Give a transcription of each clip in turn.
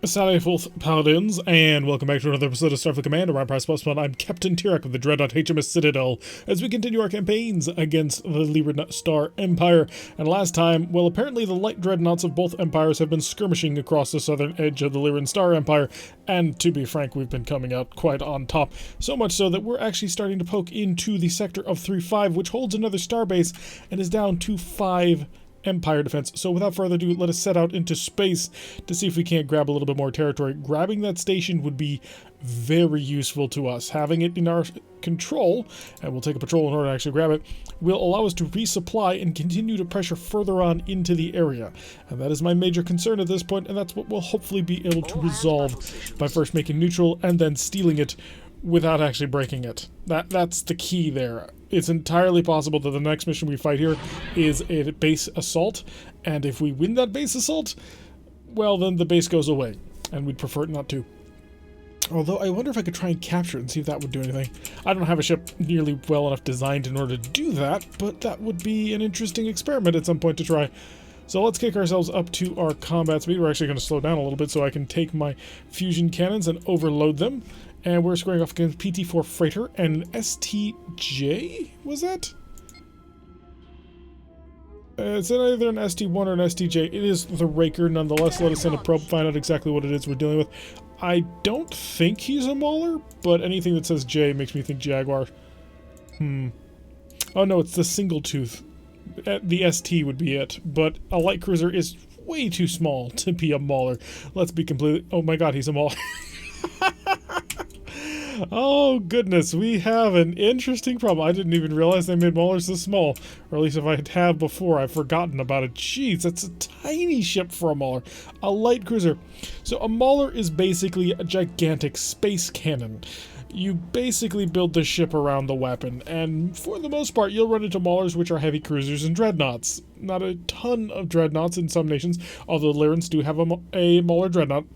Saturday, Forth Paladins, and welcome back to another episode of Starfleet Command, Orion Pirates. I'm Captain Tirek of the dreadnought HMS Citadel, as we continue our campaigns against the Lyran Star Empire. And last time, well, apparently the light dreadnoughts of both empires have been skirmishing across the southern edge of the Lyran Star Empire, and to be frank, we've been coming out quite on top. So much so that we're actually starting to poke into the sector of 3-5, which holds another starbase, and is down to 5 Empire defense. So without further ado, let us set out into space to see if we can't grab a little bit more territory. Grabbing that station would be very useful to us. Having it in our control, and we'll take a patrol in order to actually grab it, will allow us to resupply and continue to pressure further on into the area. And that is my major concern at this point, and that's what we'll hopefully be able to resolve by first making neutral and then stealing it without actually breaking it. That's the key there. It's entirely possible that the next mission we fight here is a base assault, and if we win that base assault, well, then the base goes away, and we'd prefer it not to. Although, I wonder if I could try and capture it and see if that would do anything. I don't have a ship nearly well enough designed in order to do that, but that would be an interesting experiment at some point to try. So let's kick ourselves up to our combat speed. We're actually going to slow down a little bit so I can take my fusion cannons and overload them. And we're squaring off against PT-4 Freighter and STJ? Was that? It's either an ST-1 or an STJ. It is the Raker, nonetheless. Let us send a probe, find out exactly what it is we're dealing with. I don't think he's a Mauler, but anything that says J makes me think Jaguar. Oh no, it's the single tooth. The ST would be it, but a light cruiser is way too small to be a Mauler. Let's be completely... Oh my god, he's a Mauler. Oh goodness, we have an interesting problem. I didn't even realize they made Maulers this small. Or at least if I had before, I've forgotten about it. Jeez, that's a tiny ship for a Mauler. A light cruiser. So a Mauler is basically a gigantic space cannon. You basically build the ship around the weapon, and for the most part, you'll run into Maulers, which are heavy cruisers and dreadnoughts. Not a ton of dreadnoughts in some nations, although Lyrans do have a Mauler dreadnought.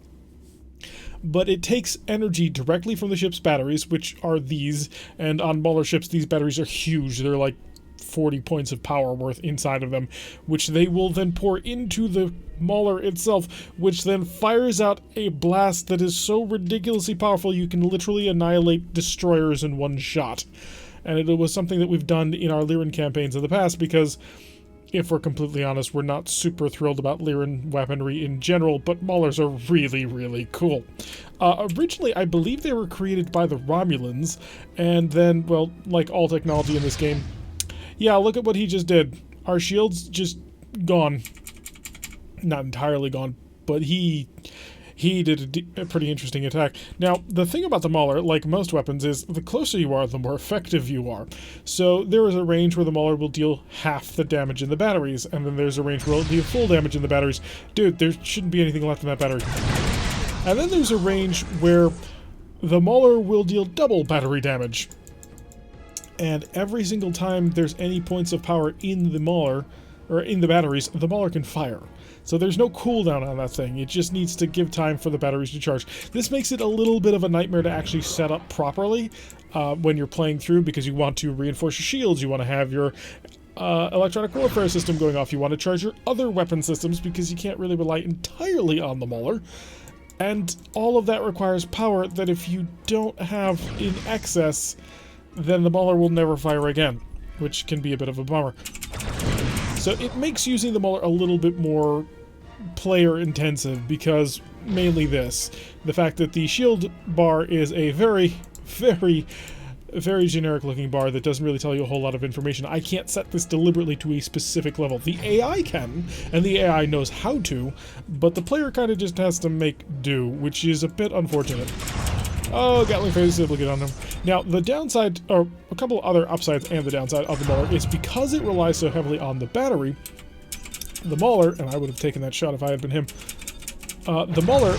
But it takes energy directly from the ship's batteries, which are these, and on Mauler ships, these batteries are huge. They're like 40 points of power worth inside of them, which they will then pour into the Mauler itself, which then fires out a blast that is so ridiculously powerful you can literally annihilate destroyers in one shot. And it was something that we've done in our Lyran campaigns in the past, because if we're completely honest, we're not super thrilled about Lyran weaponry in general, but Maulers are really, really cool. Originally, I believe they were created by the Romulans, and then, well, like all technology in this game, yeah, look at what he just did. Our shield's just gone. Not entirely gone, but he did a pretty interesting attack. Now, the thing about the Mauler, like most weapons, is the closer you are, the more effective you are. So there is a range where the Mauler will deal half the damage in the batteries, and then there's a range where it'll deal full damage in the batteries. Dude, there shouldn't be anything left in that battery. And then there's a range where the Mauler will deal double battery damage. And every single time there's any points of power in the Mauler, or in the batteries, the Mauler can fire. So there's no cooldown on that thing. It just needs to give time for the batteries to charge. This makes it a little bit of a nightmare to actually set up properly when you're playing through, because you want to reinforce your shields, you want to have your electronic warfare system going off, you want to charge your other weapon systems because you can't really rely entirely on the Mauler. And all of that requires power that if you don't have in excess, then the Mauler will never fire again, which can be a bit of a bummer. So it makes using the Mauler a little bit more player intensive, because mainly this. The fact that the shield bar is a very, very, very generic looking bar that doesn't really tell you a whole lot of information. I can't set this deliberately to a specific level. The AI can, and the AI knows how to, but the player kind of just has to make do, which is a bit unfortunate. Oh, Gatling phase is able to get on them. Now, the downside, or a couple of other upsides and the downside of the Mauler, is because it relies so heavily on the battery, the Mauler, and I would have taken that shot if I had been him, the Mauler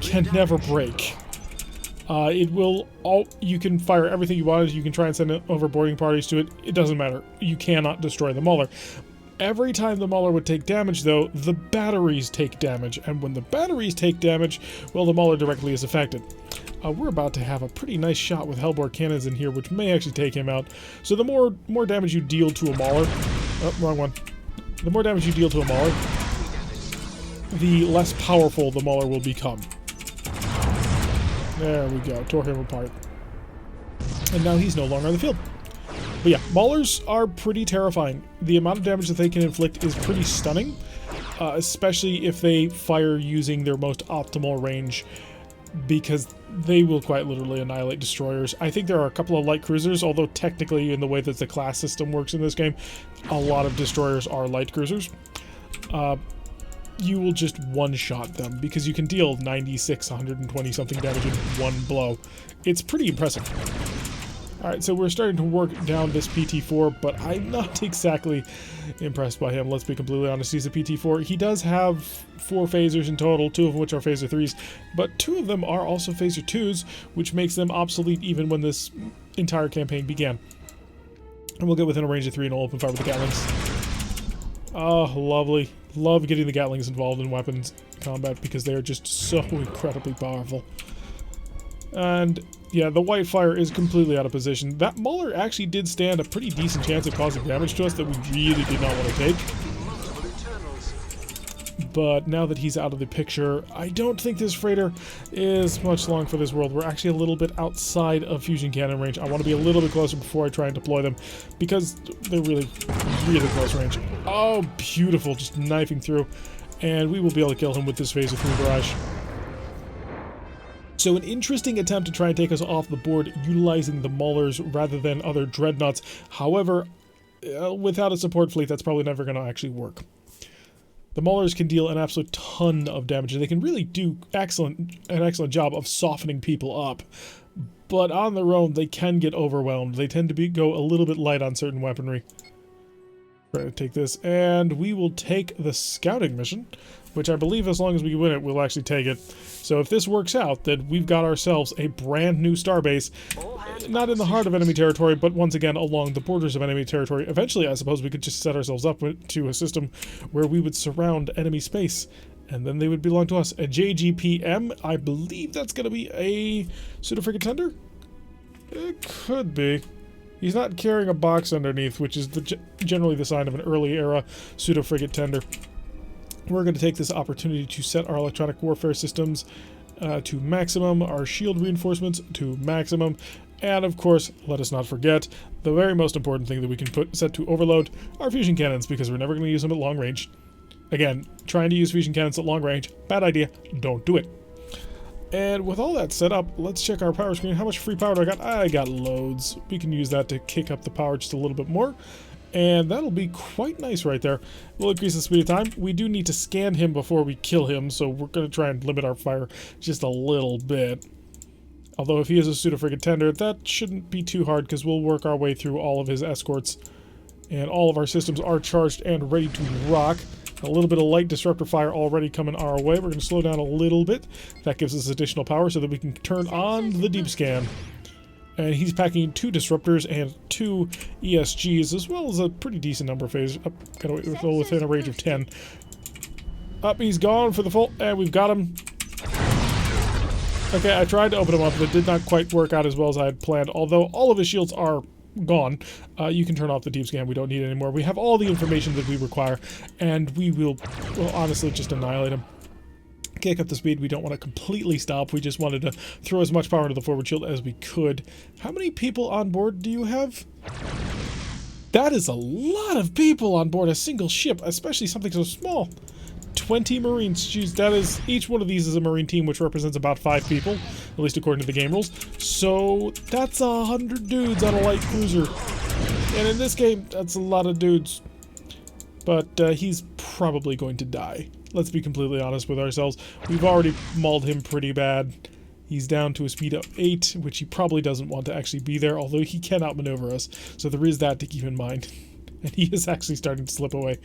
can never break. You can fire everything you want, you can try and send overboarding parties to it, it doesn't matter. You cannot destroy the Mauler. Every time the Mauler would take damage, though, the batteries take damage, and when the batteries take damage, well, the Mauler directly is affected. We're about to have a pretty nice shot with Hellbore cannons in here, which may actually take him out. So the more damage you deal to a Mauler... Oh, wrong one. The more damage you deal to a Mauler, the less powerful the Mauler will become. There we go. Tore him apart. And now he's no longer on the field. But yeah, Maulers are pretty terrifying. The amount of damage that they can inflict is pretty stunning, especially if they fire using their most optimal range, because they will quite literally annihilate destroyers. I think there are a couple of light cruisers, although technically in the way that the class system works in this game, a lot of destroyers are light cruisers. You will just one-shot them because you can deal 96, 120 something damage in one blow. It's pretty impressive. Alright, so we're starting to work down this PT-4, but I'm not exactly impressed by him, let's be completely honest. He's a PT-4. He does have 4 phasers in total, 2 of which are phaser 3s, but 2 of them are also phaser 2s, which makes them obsolete even when this entire campaign began. And we'll get within a range of 3 and we'll open fire with the Gatlings. Oh, lovely. Love getting the Gatlings involved in weapons combat because they are just so incredibly powerful. And yeah, the white fire is completely out of position. That Mauler actually did stand a pretty decent chance of causing damage to us that we really did not want to take. But now that he's out of the picture, I don't think this freighter is much long for this world. We're actually a little bit outside of fusion cannon range. I want to be a little bit closer before I try and deploy them because they're really, really close range. Oh, beautiful. Just knifing through. And we will be able to kill him with this phaser 3 barrage. So an interesting attempt to try and take us off the board utilizing the Maulers rather than other dreadnoughts. However, without a support fleet, that's probably never going to actually work. The Maulers can deal an absolute ton of damage, and they can really do an excellent job of softening people up. But on their own, they can get overwhelmed. They tend to go a little bit light on certain weaponry. Try to take this, and we will take the scouting mission, which I believe as long as we win it, we'll actually take it. So if this works out, then we've got ourselves a brand new starbase, not in the heart of enemy territory, but once again along the borders of enemy territory. Eventually, I suppose we could just set ourselves up to a system where we would surround enemy space, and then they would belong to us. A JGPM, I believe that's going to be a pseudo-frigate tender? It could be. He's not carrying a box underneath, which is generally the sign of an early era pseudo-frigate tender. We're going to take this opportunity to set our electronic warfare systems to maximum, our shield reinforcements to maximum, and of course, let us not forget, the very most important thing that we can set to overload, our fusion cannons, because we're never going to use them at long range. Again, trying to use fusion cannons at long range, bad idea, don't do it. And with all that set up, let's check our power screen. How much free power do I got? I got loads. We can use that to kick up the power just a little bit more. And that'll be quite nice right there. We'll increase the speed of time. We do need to scan him before we kill him, so we're going to try and limit our fire just a little bit. Although if he is a pseudo-frigate tender, that shouldn't be too hard because we'll work our way through all of his escorts. And all of our systems are charged and ready to rock. A little bit of light disruptor fire already coming our way. We're going to slow down a little bit. That gives us additional power so that we can turn on the deep scan. And he's packing 2 disruptors and 2 ESGs, as well as a pretty decent number of phasers. Up, kind of within a range of 10. Up, he's gone for the full, and we've got him. Okay, I tried to open him up, but it did not quite work out as well as I had planned. Although all of his shields are gone, you can turn off the deep scan. We don't need it anymore. We have all the information that we require, and we will honestly just annihilate him. Kick up the speed. We don't want to completely stop. We just wanted to throw as much power into the forward shield as we could. How many people on board do you have? That is a lot of people on board a single ship, especially something so small. 20 Marines. Jeez, that is, each one of these is a Marine team, which represents about 5 people, at least according to the game rules. So that's 100 dudes on a light cruiser. And in this game, that's a lot of dudes. But he's probably going to die. Let's be completely honest with ourselves. We've already mauled him pretty bad. He's down to a speed of 8, which he probably doesn't want to actually be there, although he can outmaneuver us. So there is that to keep in mind. And he is actually starting to slip away.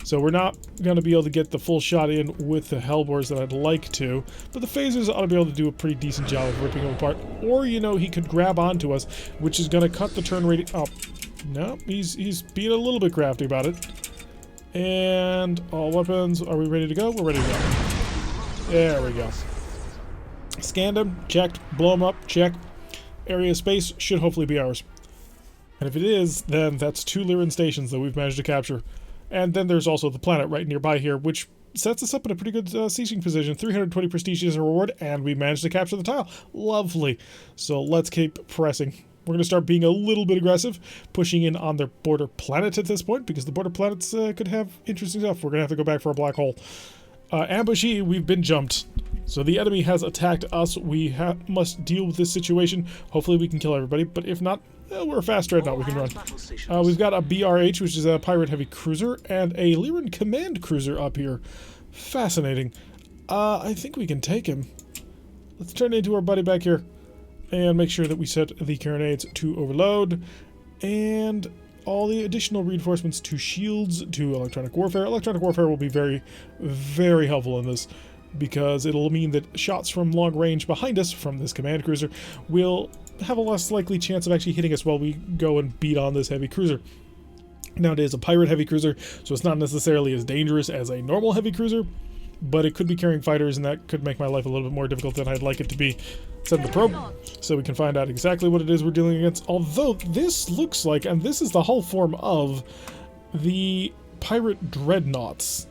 So we're not going to be able to get the full shot in with the Hellbores that I'd like to. But the phasers ought to be able to do a pretty decent job of ripping him apart. Or, you know, he could grab onto us, which is going to cut the turn rate up. No, he's being a little bit crafty about it. And all weapons, are we ready to go? We're ready to go. There we go. Scanned him, checked, blow him up, check. Area of space should hopefully be ours. And if it is, then that's 2 Lyran stations that we've managed to capture. And then there's also the planet right nearby here, which sets us up in a pretty good sieging position. 320 prestige is a reward, and we managed to capture the tile. Lovely. So let's keep pressing. We're going to start being a little bit aggressive, pushing in on their border planet at this point, because the border planets could have interesting stuff. We're going to have to go back for a black hole. Ambushee, we've been jumped. So the enemy has attacked us. We must deal with this situation. Hopefully we can kill everybody, but if not, we're a fast dreadnought. We can run. We've got a BRH, which is a pirate heavy cruiser, and a Lyran Command cruiser up here. Fascinating. I think we can take him. Let's turn into our buddy back here and make sure that we set the carronades to overload and all the additional reinforcements to shields, to electronic warfare. Electronic warfare will be very, very helpful in this, because it'll mean that shots from long range behind us from this command cruiser will have a less likely chance of actually hitting us while we go and beat on this heavy cruiser. Now, it is a pirate heavy cruiser, so it's not necessarily as dangerous as a normal heavy cruiser, but it could be carrying fighters, and that could make my life a little bit more difficult than I'd like it to be. Send the probe so we can find out exactly what it is we're dealing against. Although this looks like, and this is the hull form of the pirate dreadnoughts.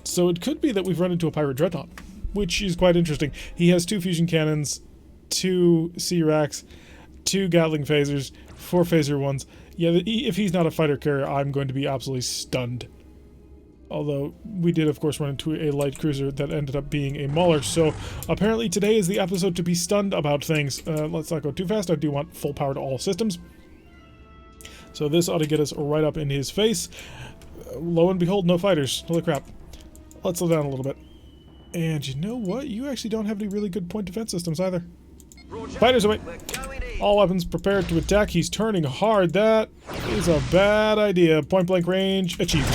So it could be that we've run into a pirate dreadnought, which is quite interesting. He has 2 fusion cannons, 2 C-Racks, 2 Gatling phasers, 4 phaser ones. Yeah, if he's not a fighter carrier, I'm going to be absolutely stunned. Although we did, of course, run into a light cruiser that ended up being a Mauler. So apparently today is the episode to be stunned about things. Let's not go too fast. I do want full power to all systems. So this ought to get us right up in his face. Lo and behold, no fighters. Holy crap. Let's slow down a little bit. And you know what? You actually don't have any really good point defense systems either. Fighters away. All weapons prepared to attack. He's turning hard. That is a bad idea. Point blank range achieved.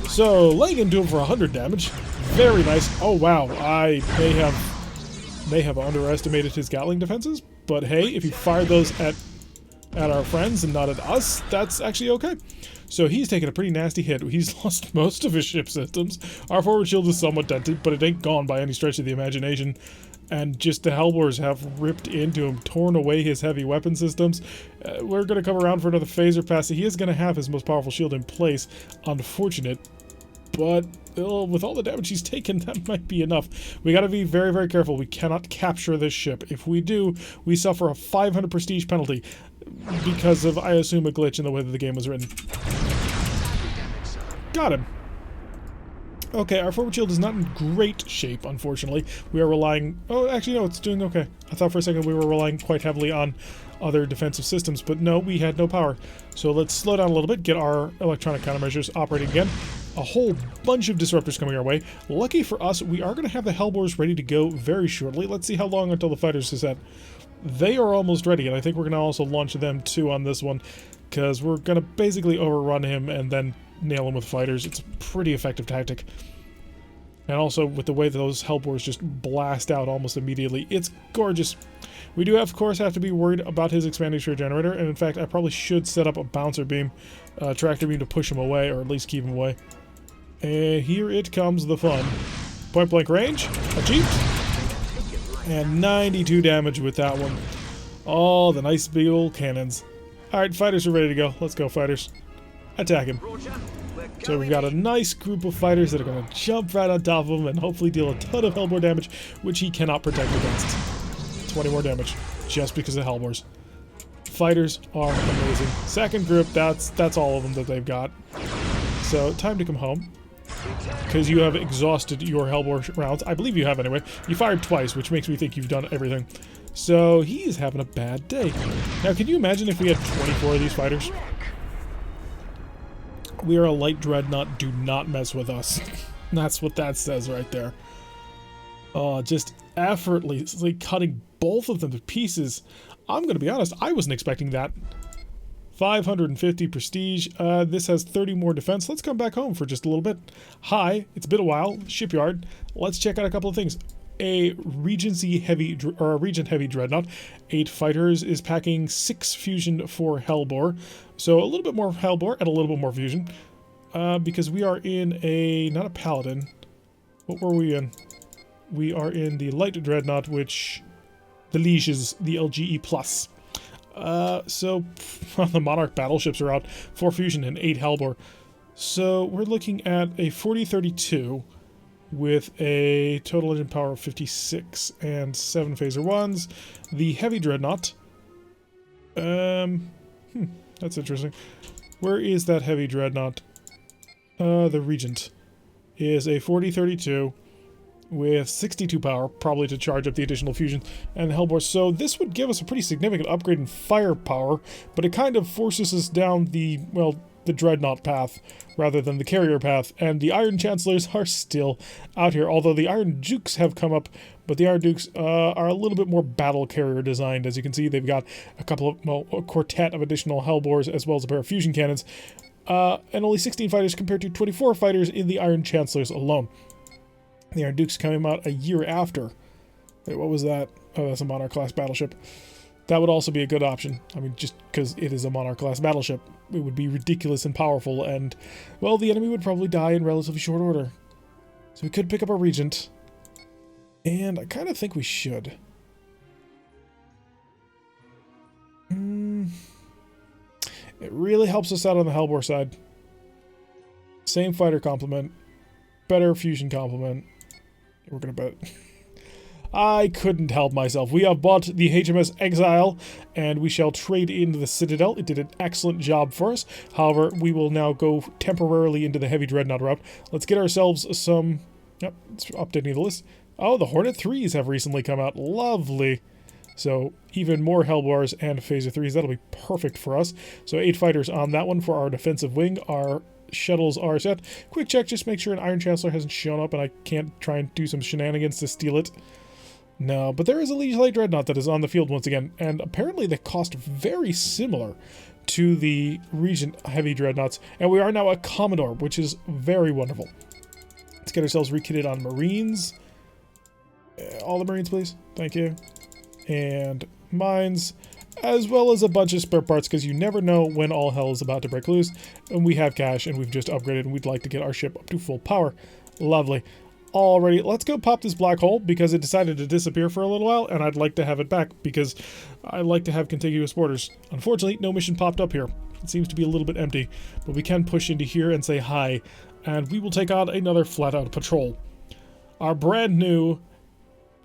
So, laying into him for 100 damage. Very nice. Oh, wow. I may have underestimated his Gatling defenses, but hey, if he fired those at our friends and not at us, that's actually okay. So he's taken a pretty nasty hit. He's lost most of his ship systems. Our forward shield is somewhat dented, but it ain't gone by any stretch of the imagination. And just the Hellbores have ripped into him, torn away his heavy weapon systems. We're going to come around for another phaser pass. He is going to have his most powerful shield in place. Unfortunate. But with all the damage he's taken, that might be enough. We got to be very, very careful. We cannot capture this ship. If we do, we suffer a 500 prestige penalty because of, I assume, a glitch in the way that the game was written. Got him. Okay, our forward shield is not in great shape, unfortunately. We are relying... Oh, actually, no, it's doing okay. I thought for a second we were relying quite heavily on other defensive systems, but no, we had no power. So let's slow down a little bit, get our electronic countermeasures operating again. A whole bunch of disruptors coming our way. Lucky for us, we are going to have the Hellbores ready to go very shortly. Let's see how long until the fighters is set. They are almost ready, and I think we're going to also launch them too on this one, because we're going to basically overrun him and then nail him with fighters. It's a pretty effective tactic. And also, with the way those Hellbores just blast out almost immediately, it's gorgeous. We do, of course, have to be worried about his expanding shore generator, and in fact, I probably should set up a bouncer beam, tractor beam to push him away, or at least keep him away. And here it comes, the fun. Point blank range, achieved. And 92 damage with that one. Oh, the nice big old cannons. Alright, fighters are ready to go. Let's go, fighters. Attack him. So we've got a nice group of fighters that are going to jump right on top of him and hopefully deal a ton of Hellbore damage, which he cannot protect against. 20 more damage, just because of Hellbores. Fighters are amazing. Second group, that's all of them that they've got. So, time to come home. Because you have exhausted your Hellbore rounds. I believe you have anyway. You fired twice, which makes me think you've done everything. So, he is having a bad day. Now, can you imagine if we had 24 of these fighters? We are a light dreadnought. Do not mess with us. That's what that says right there. Oh, just effortlessly cutting both of them to pieces. I'm going to be honest, I wasn't expecting that. 550 prestige. This has 30 more defense. Let's come back home for just a little bit. Hi, it's been a while. Shipyard. Let's check out a couple of things. A Regent heavy dreadnought. 8 fighters is packing 6 fusion for Hellbore. So a little bit more Hellbore and a little bit more fusion. Because we are in a... not a Paladin. What were we in? We are in the light dreadnought, which... the Liege is the LGE+. So the Monarch battleships are out. 4 fusion and 8 Hellbore. So we're looking at a 4032 with a total engine power of 56 and 7 phaser ones. The heavy dreadnought. That's interesting. Where is that heavy dreadnought? The Regent is a 4032 with 62 power, probably to charge up the additional fusion and Hellbore. So this would give us a pretty significant upgrade in firepower, but it kind of forces us down the, well, the dreadnought path rather than the carrier path, and the Iron Chancellors are still out here, although the Iron Dukes have come up, but the Iron Dukes are a little bit more battle carrier designed. As you can see, they've got a couple of, well, a quartet of additional Hellbores as well as a pair of fusion cannons, and only 16 fighters compared to 24 fighters in the Iron Chancellors alone. The Iron Dukes coming out a year after. Wait, what was that? Oh, that's a Monarch-class battleship. That would also be a good option. I mean, just because it is a Monarch-class battleship, it would be ridiculous and powerful, and, well, the enemy would probably die in relatively short order. So we could pick up a Regent, and I kind of think we should. It really helps us out on the Hellbore side. Same fighter complement, better fusion complement. We're gonna bet. I couldn't help myself. We have bought the HMS Exile, and we shall trade into the Citadel. It did an excellent job for us. However, we will now go temporarily into the Heavy Dreadnought route. Let's get ourselves some... Yep, it's updating the list. Oh, the Hornet 3s have recently come out. Lovely. So, even more Hellbars and Phaser 3s. That'll be perfect for us. So, 8 fighters on that one for our defensive wing. Our shuttles are set. Quick check, just make sure an Iron Chancellor hasn't shown up and I can't try and do some shenanigans to steal it. No, but there is a Liege Light Dreadnought that is on the field once again, and apparently they cost very similar to the Regent Heavy Dreadnoughts, and we are now a Commodore, which is very wonderful. Let's get ourselves rekitted on Marines. All the Marines, please. Thank you. And mines, as well as a bunch of spare parts, because you never know when all hell is about to break loose, and we have cash, and we've just upgraded, and we'd like to get our ship up to full power. Lovely. Alrighty, let's go pop this black hole because it decided to disappear for a little while, and I'd like to have it back because I like to have contiguous borders. Unfortunately, no mission popped up here. It seems to be a little bit empty, but we can push into here and say hi, and we will take on another flat-out patrol. Our brand new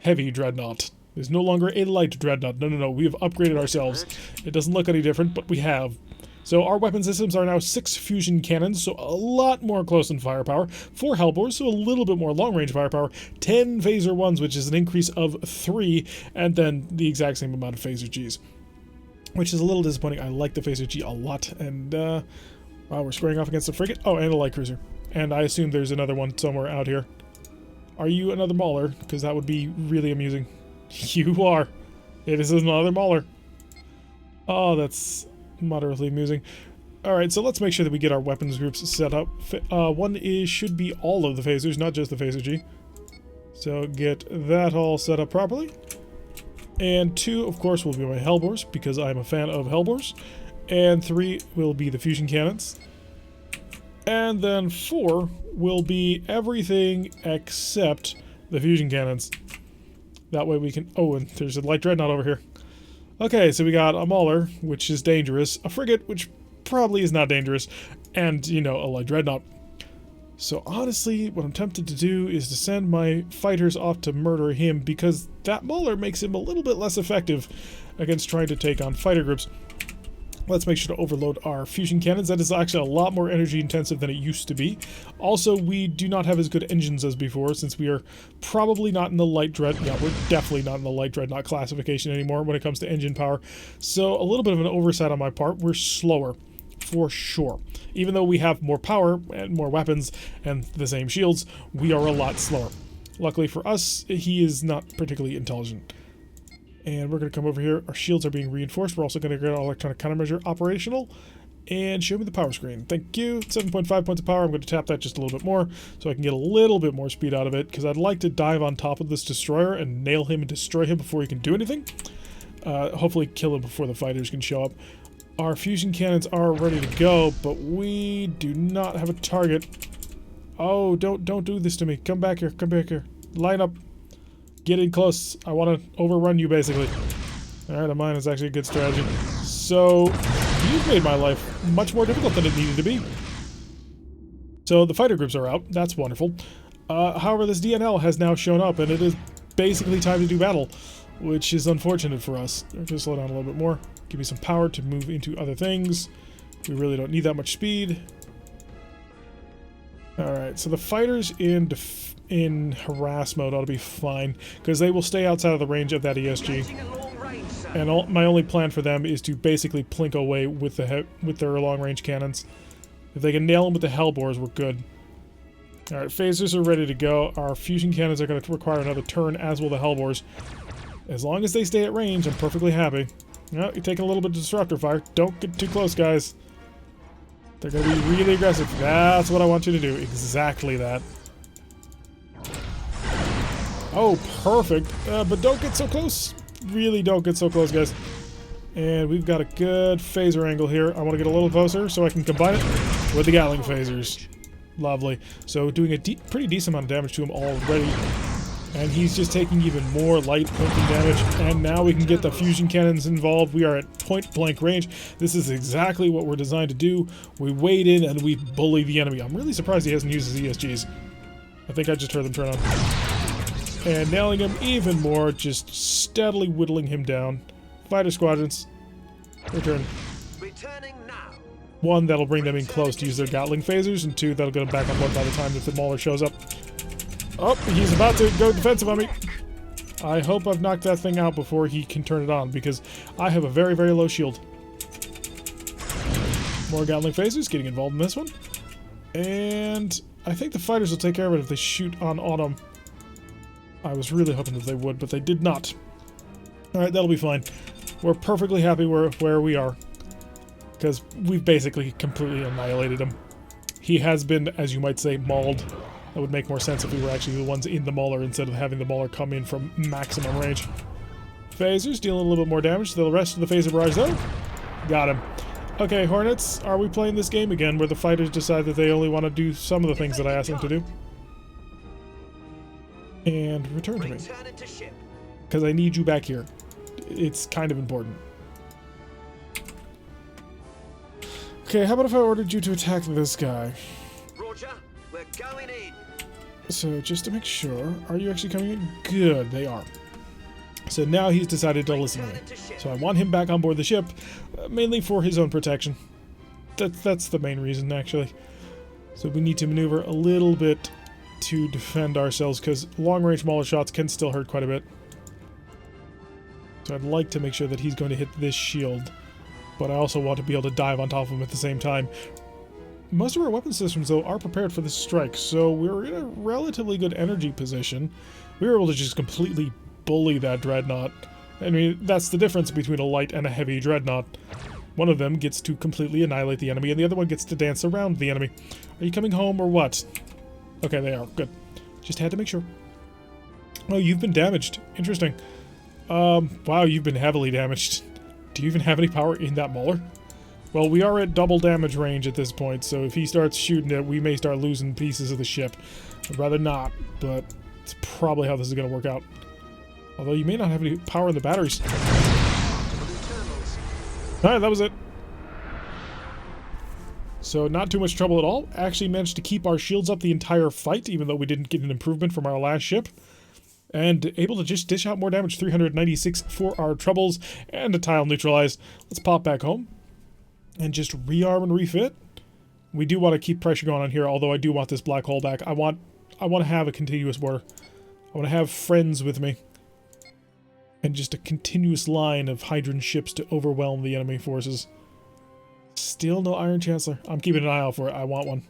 heavy dreadnought is no longer a light dreadnought. No, we have upgraded ourselves. It doesn't look any different, but we have. So our weapon systems are now 6 fusion cannons, so a lot more close-in firepower, 4 Hellbores, so a little bit more long-range firepower, 10 Phaser 1s, which is an increase of 3, and then the exact same amount of Phaser Gs, which is a little disappointing. I like the Phaser G a lot, and wow, we're squaring off against a frigate. Oh, and a light cruiser, and I assume there's another one somewhere out here. Are you another Mauler? Because that would be really amusing. You are. It is another Mauler. Oh, that's moderately amusing. Alright, so let's make sure that we get our weapons groups set up. One should be all of the phasers, not just the Phaser G. So get that all set up properly. And 2, of course, will be my Hellbores, because I'm a fan of Hellbores. And 3 will be the fusion cannons. And then 4 will be everything except the fusion cannons. That way we can... Oh, and there's a light dreadnought over here. Okay, so we got a Mauler, which is dangerous, a frigate, which probably is not dangerous, and, you know, a light dreadnought. So honestly, what I'm tempted to do is to send my fighters off to murder him, because that Mauler makes him a little bit less effective against trying to take on fighter groups. Let's make sure to overload our fusion cannons. That is actually a lot more energy intensive than it used to be. Also, we do not have as good engines as before, since we are probably not in the light dread... Yeah, we're definitely not in the light dreadnought classification anymore when it comes to engine power. So, a little bit of an oversight on my part. We're slower, for sure. Even though we have more power and more weapons and the same shields, we are a lot slower. Luckily for us, he is not particularly intelligent. And we're going to come over here. Our shields are being reinforced. We're also going to get our electronic countermeasure operational. And show me the power screen. Thank you. 7.5 points of power. I'm going to tap that just a little bit more so I can get a little bit more speed out of it, because I'd like to dive on top of this destroyer and nail him and destroy him before he can do anything. Hopefully kill him before the fighters can show up. Our fusion cannons are ready to go, but we do not have a target. Oh, don't do this to me. Come back here. Come back here. Line up. Get in close. I want to overrun you, basically. Alright, a mine is actually a good strategy. So, you've made my life much more difficult than it needed to be. So the fighter groups are out. That's wonderful. However, this DNL has now shown up, and it is basically time to do battle, which is unfortunate for us. Just slow down a little bit more. Give me some power to move into other things. We really don't need that much speed. Alright, so the fighters in harass mode ought to be fine, because they will stay outside of the range of that ESG. And my only plan for them is to basically plink away with their long-range cannons. If they can nail them with the Hellbores, we're good. Alright, phasers are ready to go. Our fusion cannons are going to require another turn, as will the Hellbores. As long as they stay at range, I'm perfectly happy. Well, you're taking a little bit of disruptor fire. Don't get too close, guys. They're going to be really aggressive. That's what I want you to do. Exactly that. Oh, perfect. But don't get so close. Really don't get so close, guys. And we've got a good phaser angle here. I want to get a little closer so I can combine it with the Gatling phasers. Lovely. So doing a pretty decent amount of damage to him already. And he's just taking even more light plinking damage. And now we can get the fusion cannons involved. We are at point blank range. This is exactly what we're designed to do. We wade in and we bully the enemy. I'm really surprised he hasn't used his ESGs. I think I just heard them turn on. And nailing him even more, just steadily whittling him down. Fighter squadrons, return. Returning now. 1, that'll bring them in close to use their Gatling phasers, and 2, that'll get them back on board by the time that the Mauler shows up. Oh, he's about to go defensive on me. I hope I've knocked that thing out before he can turn it on, because I have a very, very low shield. More Gatling phasers getting involved in this one. And I think the fighters will take care of it if they shoot on Autumn. I was really hoping that they would, but they did not. Alright, that'll be fine. We're perfectly happy where we are, because we've basically completely annihilated him. He has been, as you might say, mauled. That would make more sense if we were actually the ones in the Mauler instead of having the Mauler come in from maximum range. Phasers dealing a little bit more damage to the rest of the phaser barrage, though. Got him. Okay, Hornets, are we playing this game again where the fighters decide that they only want to do some of the things that I asked them to do? And return to me. Because I need you back here. It's kind of important. Okay, how about if I ordered you to attack this guy? Roger, we're going in. So, just to make sure, are you actually coming in? Good, they are. So now he's decided to listen to me. So I want him back on board the ship, mainly for his own protection. That's the main reason, actually. So we need to maneuver a little bit to defend ourselves, because long-range Mauler shots can still hurt quite a bit. So I'd like to make sure that he's going to hit this shield, but I also want to be able to dive on top of him at the same time. Most of our weapon systems, though, are prepared for this strike, so we're in a relatively good energy position. We were able to just completely bully that dreadnought. I mean, that's the difference between a light and a heavy dreadnought. One of them gets to completely annihilate the enemy, and the other one gets to dance around the enemy. Are you coming home, or what? Okay, they are. Good. Just had to make sure. Oh, you've been damaged. Interesting. Wow, you've been heavily damaged. Do you even have any power in that Mauler? Well, we are at double damage range at this point, so if he starts shooting it, we may start losing pieces of the ship. I'd rather not, but it's probably how this is going to work out. Although you may not have any power in the batteries. Alright, that was it. So not too much trouble at all. Actually managed to keep our shields up the entire fight, even though we didn't get an improvement from our last ship. And able to just dish out more damage, 396 for our troubles, and a tile neutralized. Let's pop back home and just rearm and refit. We do want to keep pressure going on here, although I do want this black hole back. I want to have a continuous border. I want to have friends with me. And just a continuous line of Hydran ships to overwhelm the enemy forces. Still no Iron Chancellor. I'm keeping an eye out for it. I want one.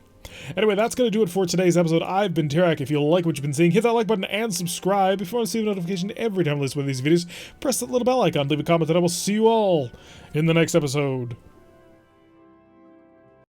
Anyway, that's going to do it for today's episode. I've been Tarak. If you like what you've been seeing, hit that like button and subscribe. If you want to see a notification every time I list one of these videos, press that little bell icon, leave a comment, and I will see you all in the next episode.